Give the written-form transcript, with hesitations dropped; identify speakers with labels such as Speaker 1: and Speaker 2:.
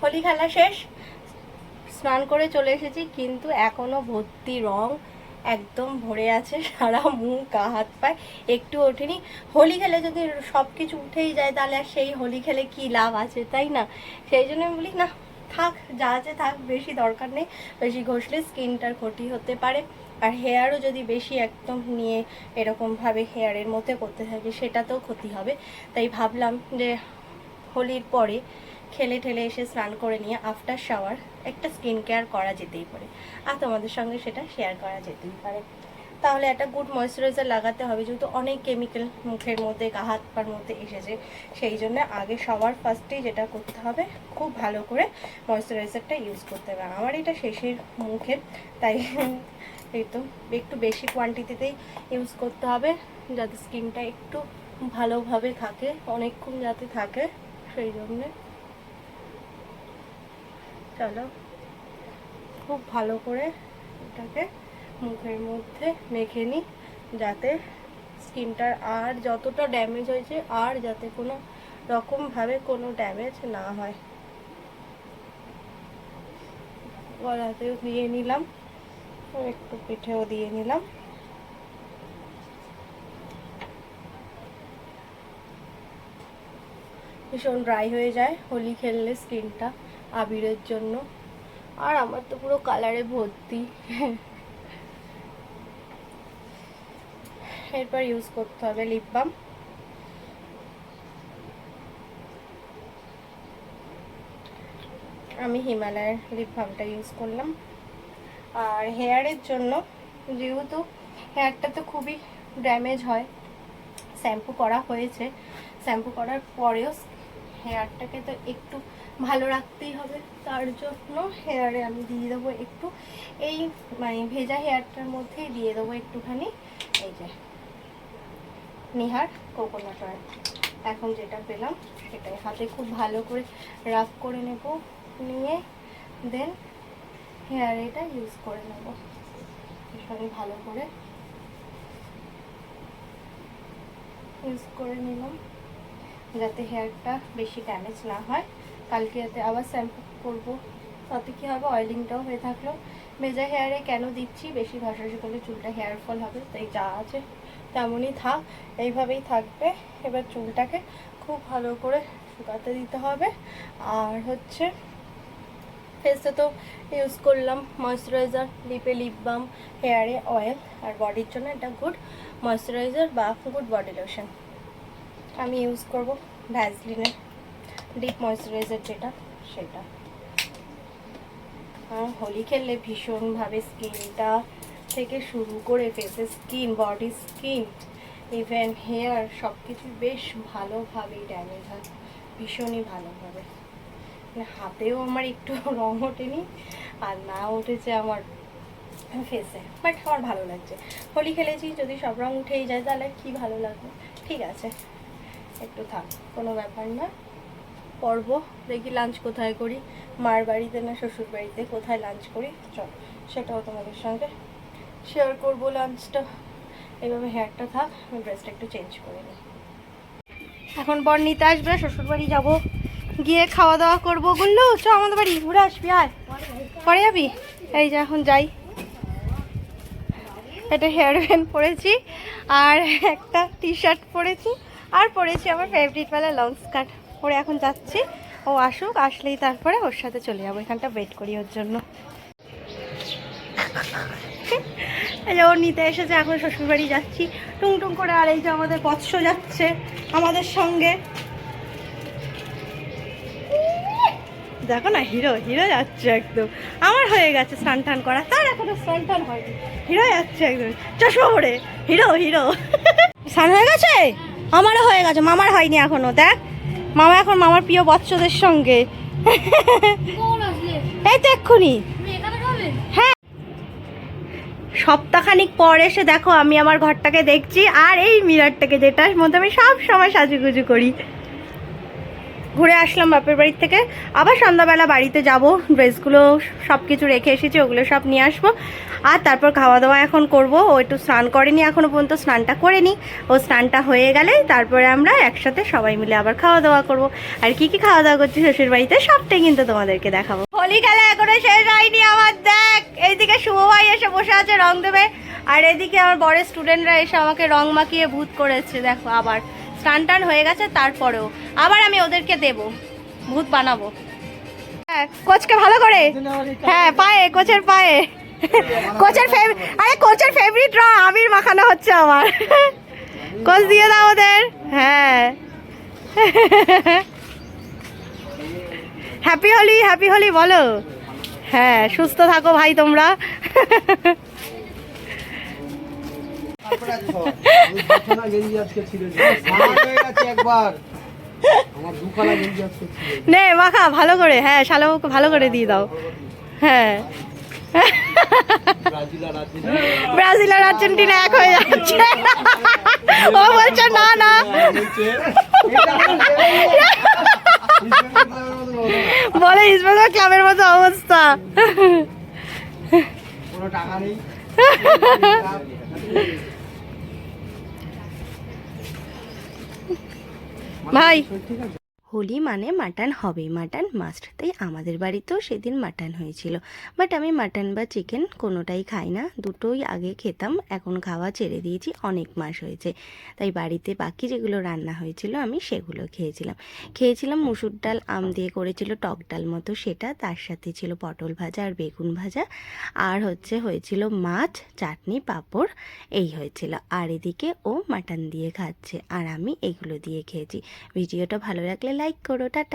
Speaker 1: হোলি খেলা শেষ, স্নান করে চলে এসেছি, কিন্তু এখনো ভর্তি রং একদম ভরে আছে সারা মুখ, গা হাত পায়, একটু ওঠেনি। হোলি খেলে যদি সব কিছু উঠেই যায় তাহলে আর সেই হোলি খেলে কি লাভ আছে, তাই না? সেই জন্য আমি বলি না, থাক, যা আছে থাক, বেশি দরকার নেই। বেশি ঘষলে স্কিনটার ক্ষতি হতে পারে, আর হেয়ারও যদি বেশি একদম নিয়ে এরকমভাবে হেয়ারের মধ্যে করতে থাকি সেটাতেও ক্ষতি হবে। তাই ভাবলাম যে হোলির পরে খেলে ঠেলে এসে স্নান করে নিয়ে আফটার শাওয়ার একটা স্কিন কেয়ার করা যেতেই পারে, আর তোমাদের সঙ্গে সেটা শেয়ার করা যেতেই পারে। তাহলে একটা গুড ময়েশ্চারাইজার লাগাতে হবে, যেহেতু অনেক কেমিক্যাল মুখের মধ্যে, গা হাত পার মধ্যে এসেছে। সেই জন্য আগে সবার ফার্স্টেই যেটা করতে হবে, খুব ভালো করে ময়েশ্চারাইজারটা ইউজ করতে হবে। আমার এটা শেষের মুখে, তাই এই তো একটু বেশি কোয়ান্টিটিতেই ইউজ করতে হবে, যাতে স্কিনটা একটু ভালোভাবে থাকে, অনেকক্ষণ যাতে থাকে, সেই জন্যে। চলো খুব ভালো করে এটাকে মুখের মধ্যে মেখে নিই, যাতে স্কিনটার আর যতটা ড্যামেজ হয়েছে আর যাতে কোনো রকমভাবে কোনো ড্যামেজ না হয়। গলাতেও দিয়ে নিলাম, একটু পিঠেও দিয়ে নিলাম। ভীষণ ড্রাই হয়ে যায় হোলি খেললে স্কিনটা আবিরের জন্য, আর আমার তো পুরো কালারে ভর্তি। এরপর ইউজ করতে হবে লিপ বাম। আমি হিমালয়ের লিপ বামটা ইউজ করলাম। আর হেয়ারের জন্য, যেহেতু হেয়ারটা তো খুবই ড্যামেজ হয়, শ্যাম্পু করা হয়েছে, শ্যাম্পু করার পরেও হেয়ারটাকে তো একটু ভালো রাখতেই হবে, তার জন্য হেয়ারে আমি দিয়ে দেবো একটু, এই মানে ভেজা হেয়ারটার মধ্যেই দিয়ে দেবো একটুখানি এই যে নিহার কোকোনাট অয়েল। এখন যেটা পেলাম সেটাই হাতে খুব ভালো করে রাব করে নেব, নিয়ে দেন হেয়ারে এটা ইউজ করে নেব। ভীষণ ভালো করে ইউজ করে নিলাম, যাতে হেয়ারটা বেশি ড্যামেজ না হয়। কালকে যাতে আবার শ্যাম্পু করবো, তাতে কী হবে, অয়েলিংটাও হয়ে থাকলো। ভেজা হেয়ারে কেন দিচ্ছি, বেশি ঘষাঘষি করলে চুলটা হেয়ার ফল হবে, তাই যা আছে তেমনই থাক, এইভাবেই থাকবে। এবার চুলটাকে খুব ভালো করে শুকাতে দিতে হবে। আর হচ্ছে ফেসে তো ইউজ করলাম ময়েশ্চারাইজার, লিপে লিপ বাম, হেয়ারে অয়েল, আর বডির জন্য এটা গুড ময়েশ্চারাইজার বা গুড বডি লোশন। আমি ইউজ করব ভ্যাসলিনের ডিপ ময়েশ্চারাইজার, যেটা সেটা। আর হোলি খেললে ভীষণভাবে স্কিনটা থেকে শুরু করে ফেসের skin, body skin, even hair সব কিছু বেশ ভালোভাবেই ড্যামেজ হয়, ভীষণই ভালোভাবে। হাতেও আমার একটু রং ওঠেনি, আর না উঠেছে আমার ফেসে, বাট আমার ভালো লাগছে। হোলি খেলেছি, যদি সব রং উঠেই যায় তাহলে কি ভালো লাগবে। ঠিক আছে, একটু থাক, কোনো ব্যাপার না। পর্ব দেখি লাঞ্চ কোথায় করি, মার বাড়িতে না শ্বশুর বাড়িতে, কোথায় লাঞ্চ করি চল সেটাও তোমাদের সঙ্গে শেয়ার করবো লাঞ্চটা। এইভাবে হেয়ারটা থাক, আমি ড্রেসটা একটু চেঞ্জ করে নিই। এখন বর নিতে আসবে, শ্বশুর বাড়ি যাবো, গিয়ে খাওয়া দাওয়া করবো। গুল্লু চ আমাদের বাড়ি ঘুরে আসবি, আয় পরে যাবি। এই যে এখন যাই, একটা হেয়ার ব্যান্ড পরেছি, আর একটা টি শার্ট পরেছি, আর পরেছি আমার ফেভারিটওয়ালা লং স্কার্ট পরে এখন যাচ্ছি। ও আসুক, আসলেই তারপরে ওর সাথে চলে যাবো, এখানটা ওয়েট করি ওর জন্য। এই যে ও নিতে এসেছে, এখন শ্বশুরবাড়ি যাচ্ছি টুংটুং করে। আর এই যে আমাদের বৎস যাচ্ছে আমাদের সঙ্গে, দেখো না, হিরো হিরো যাচ্ছে একদম। আমার হয়ে গেছে স্নান টান করা, তার এখনো স্নান টান হয়নি, হিরো যাচ্ছে একদম চশমা পরে, হিরো হিরো। স্নান হয়ে গেছে, আমারও হয়ে গেছে, মামার হয়নি এখনো। দেখ মামা এখন মামার প্রিয় বৎসদের সঙ্গে, এই তো এক্ষুনি। হ্যাঁ, সপ্তাহখানিক পর এসে দেখো আমি আমার ঘরটাকে দেখছি, আর এই মিররটাকে, যেটার মধ্যে আমি সব সময় সাজুগুজু করি। ঘুরে আসলাম বাপের বাড়ির থেকে, আবার সন্ধ্যাবেলা বাড়িতে যাব, ড্রেসগুলো সব কিছু রেখে এসেছি, ওগুলো সব নিয়ে আসবো। আর তারপর খাওয়া দাওয়া এখন করব। ও একটু স্নান করেনি এখনও পর্যন্ত, স্নানটা করে নিই। ও স্নানটা হয়ে গেলে তারপরে আমরা একসাথে সবাই মিলে আবার খাওয়া দাওয়া করব। আর কি কি খাওয়া দাওয়া করছি শ্বশুর বাড়িতে সবটাই কিন্তু তোমাদেরকে দেখাবো। হোলি খেলা এখনো শেষ হয়নি আমার, দেখ এইদিকে শুভ ভাই এসে বসে আছে রং দেবে, আর এদিকে আমার বড় স্টুডেন্টরা এসে আমাকে রং মাখিয়ে ভূত করেছে। দেখো আবার স্নান টান হয়ে গেছে, তারপরেও আবার আমি ওদেরকে দেব, ভূত বানাবো। হ্যাঁ কোচকে ভালো করে, হ্যাঁ পায়ে, কোচের পায়ে, কোচের ফেভারিট রং আবির মাখানো হচ্ছে আমার। কোচ দিয়ে দাও ওদের। হ্যাঁ হ্যাপি হোলি, হ্যাপি হোলি বলো। হ্যাঁ সুস্থ থাকো ভাই তোমরা। নে মাখা ভালো করে, হ্যাঁ শালাবাবুকে ভালো করে দিয়ে দাও। হ্যাঁ ব্রাজিল আর আর্জেন্টিনা এক হয়ে যাচ্ছে। ও বলছে না না, বলে ইস্টবেঙ্গল ক্লাবের মতো অবস্থা। ভাই হোলি মানে মাটন হবে, মাটন মাস্ট, তাই আমাদের বাড়িতেও সেদিন মাটন হয়েছিল। বাট আমি মাটন বা চিকেন কোনোটাই খাই না, দুটোই আগে খেতাম, এখন খাওয়া ছেড়ে দিয়েছি, অনেক মাস হয়েছে। তাই বাড়িতে বাকি যেগুলো রান্না হয়েছিল আমি সেগুলো খেয়েছিলাম মুসুর ডাল আম দিয়ে করেছিল, টক ডাল মতো সেটা, তার সাথে ছিল পটল ভাজা আর বেগুন ভাজা, আর হয়েছিল মাছ, চাটনি, পাঁপড়, এই হয়েছিল। আর এদিকে ও মাটন দিয়ে খাচ্ছে আর আমি এগুলো দিয়ে খেয়েছি। ভিডিওটা ভালো লাগলে লাইক করো, টাটা।